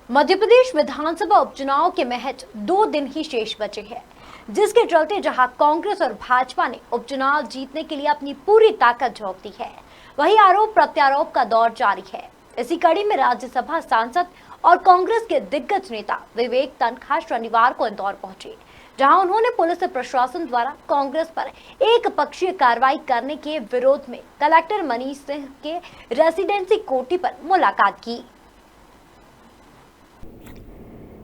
मध्य प्रदेश विधानसभा उपचुनाव के महज 2 दिन ही शेष बचे हैं, जिसके चलते जहां कांग्रेस और भाजपा ने उपचुनाव जीतने के लिए अपनी पूरी ताकत झोंक दी है, वहीं आरोप प्रत्यारोप का दौर जारी है। इसी कड़ी में राज्यसभा सांसद और कांग्रेस के दिग्गज नेता विवेक तन्खा शनिवार को इंदौर पहुंचे, जहां उन्होंने पुलिस प्रशासन द्वारा कांग्रेस पर एक पक्षीय कार्रवाई करने के विरोध में कलेक्टर मनीष सिंह के रेसिडेंसी कोठी पर मुलाकात की।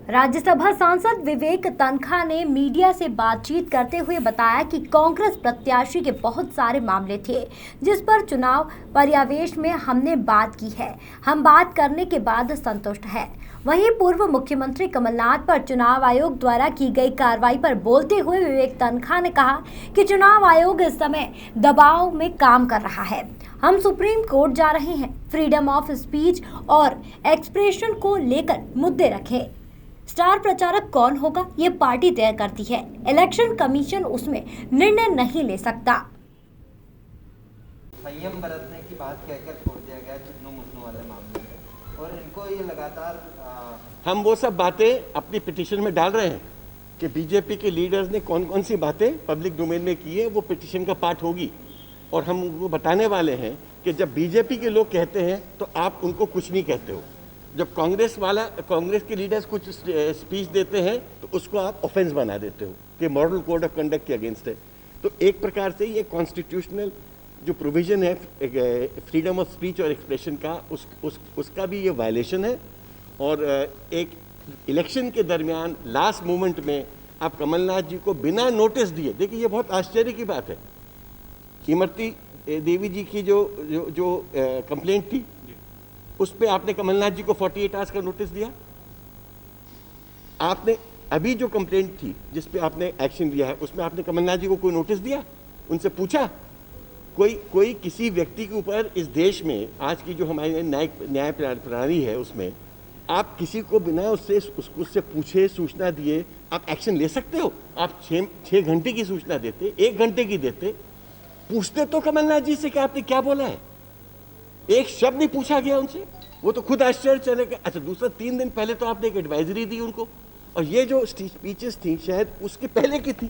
राज्यसभा सांसद विवेक तन्खा ने मीडिया से बातचीत करते हुए बताया कि कांग्रेस प्रत्याशी के बहुत सारे मामले थे, जिस पर चुनाव पर्यवेक्षण में हमने बात की है। हम बात करने के बाद संतुष्ट हैं। वहीं पूर्व मुख्यमंत्री कमलनाथ पर चुनाव आयोग द्वारा की गई कार्रवाई पर बोलते हुए विवेक तन्खा ने कहा कि चुनाव आयोग इस समय दबाव में काम कर रहा है। हम सुप्रीम कोर्ट जा रहे हैं। फ्रीडम ऑफ स्पीच और एक्सप्रेशन को लेकर मुद्दे रखे। स्टार प्रचारक कौन होगा, ये पार्टी तय करती है। इलेक्शन कमीशन उसमें निर्णय नहीं ले सकता। संयम बरतने की बात कहकर छोड़ दिया गया चुन्नू मुन्नू वाले मामले में, और इनको ये लगातार हम वो सब बातें अपनी पिटीशन में डाल रहे हैं कि बीजेपी के लीडर्स ने कौन कौन सी बातें पब्लिक डोमेन में की है, वो पिटीशन का पार्ट होगी। और हम उनको बताने वाले हैं कि जब बीजेपी के लोग कहते हैं तो आप उनको कुछ नहीं कहते हो। जब कांग्रेस के लीडर्स कुछ स्पीच देते हैं तो उसको आप ऑफेंस बना देते हो कि मॉडल कोड ऑफ कंडक्ट के अगेंस्ट है। तो एक प्रकार से ये कॉन्स्टिट्यूशनल जो प्रोविजन है फ्रीडम ऑफ स्पीच और एक्सप्रेशन का, उसका भी ये वायलेशन है। और एक इलेक्शन के दरमियान लास्ट मोमेंट में आप कमलनाथ जी को बिना नोटिस दिए, देखिए ये बहुत आश्चर्य की बात है। इमरती देवी जी की जो कंप्लेंट थी, उस पे आपने कमलनाथ जी को 48 आवर्स का नोटिस दिया। आपने अभी जो कंप्लेंट थी जिस पे आपने एक्शन लिया है, उसमें आपने कमलनाथ जी को कोई नोटिस दिया, उनसे पूछा? कोई किसी व्यक्ति के ऊपर इस देश में आज की जो हमारी न्याय प्रणाली है, उसमें आप किसी को बिना उससे पूछे सूचना दिए आप एक्शन ले सकते हो? आप 6 घंटे की सूचना देते, 1 घंटे की देते, पूछते तो कमलनाथ जी से कि आपने क्या बोला है। एक शब्द नहीं पूछा गया उनसे, वो तो खुद आश्चर्य चलेगा। अच्छा, दूसरा 3 दिन पहले तो आपने एक एडवाइजरी दी उनको, और ये जो स्पीचेस थी शायद उसके पहले की थी,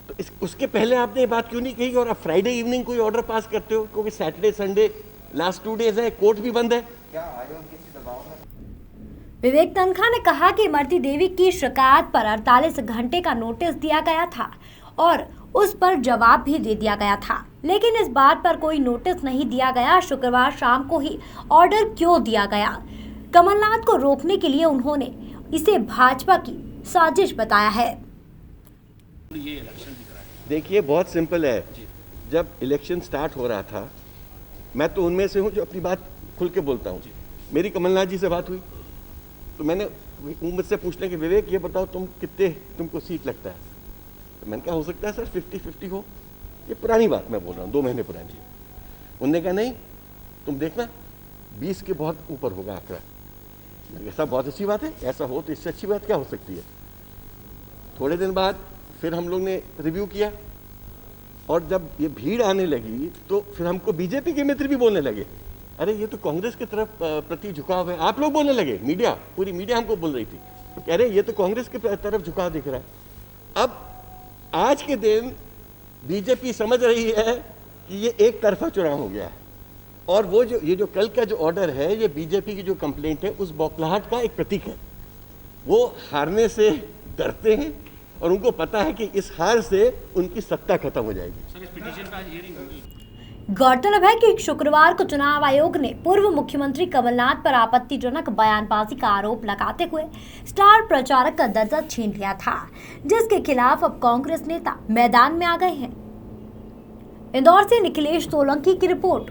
तो उसके पहले आपने ये बात क्यों नहीं कही? और आप फ्राइडे इवनिंग कोई ऑर्डर पास करते हो, क्योंकि सैटरडे संडे लास्ट 2 डेज है, कोर्ट भी बंद है। क्या आयोग किसी दबाव में? विवेक तन्खा ने कहा कि इमरती देवी की शिकायत पर 48 घंटे का नोटिस दिया गया था और उस पर जवाब भी दे दिया गया था, लेकिन इस बात पर कोई नोटिस नहीं दिया गया। शुक्रवार शाम को ही ऑर्डर क्यों दिया गया? कमलनाथ को रोकने के लिए उन्होंने इसे भाजपा की साजिश बताया है। देखिए बहुत सिंपल है। जब इलेक्शन स्टार्ट हो रहा था, मैं तो उनमें से हूँ जो अपनी बात खुल के बोलता हूँ। मेरी कमलनाथ जी से बात हुई तो मैंने मुझसे पूछने के, विवेक ये बताओ तुमको सीट लगता है? तो मैंने कहा हो सकता है सर 50-50 हो। ये पुरानी बात मैं बोल रहा हूँ, 2 महीने पुरानी। उनने कहा नहीं, तुम देखना 20 के बहुत ऊपर होगा आंकड़ा। ऐसा बहुत अच्छी बात है, ऐसा हो तो इससे अच्छी बात क्या हो सकती है। थोड़े दिन बाद फिर हम लोग ने रिव्यू किया, और जब ये भीड़ आने लगी तो फिर हमको बीजेपी के मित्र भी बोलने लगे, अरे ये तो कांग्रेस की तरफ प्रति झुकाव है। आप लोग बोलने लगे, पूरी मीडिया हमको बोल रही थी, तो कह रहे ये तो कांग्रेस की तरफ झुकाव दिख रहा है। अब आज के दिन बीजेपी समझ रही है कि ये एक तरफा चुनाव हो गया है, और वो ये जो कल का जो ऑर्डर है, ये बीजेपी की जो कंप्लेंट है उस बौखलाहट का एक प्रतीक है। वो हारने से डरते हैं और उनको पता है कि इस हार से उनकी सत्ता खत्म हो जाएगी। सर, इस पिटीशन पर आज हियरिंग होगी। गौरतलब है कि शुक्रवार को चुनाव आयोग ने पूर्व मुख्यमंत्री कमलनाथ पर आपत्तिजनक बयानबाजी का आरोप लगाते हुए स्टार प्रचारक का दर्जा छीन लिया था, जिसके खिलाफ अब कांग्रेस नेता मैदान में आ गए हैं। इंदौर से निखिलेश सोलंकी की रिपोर्ट।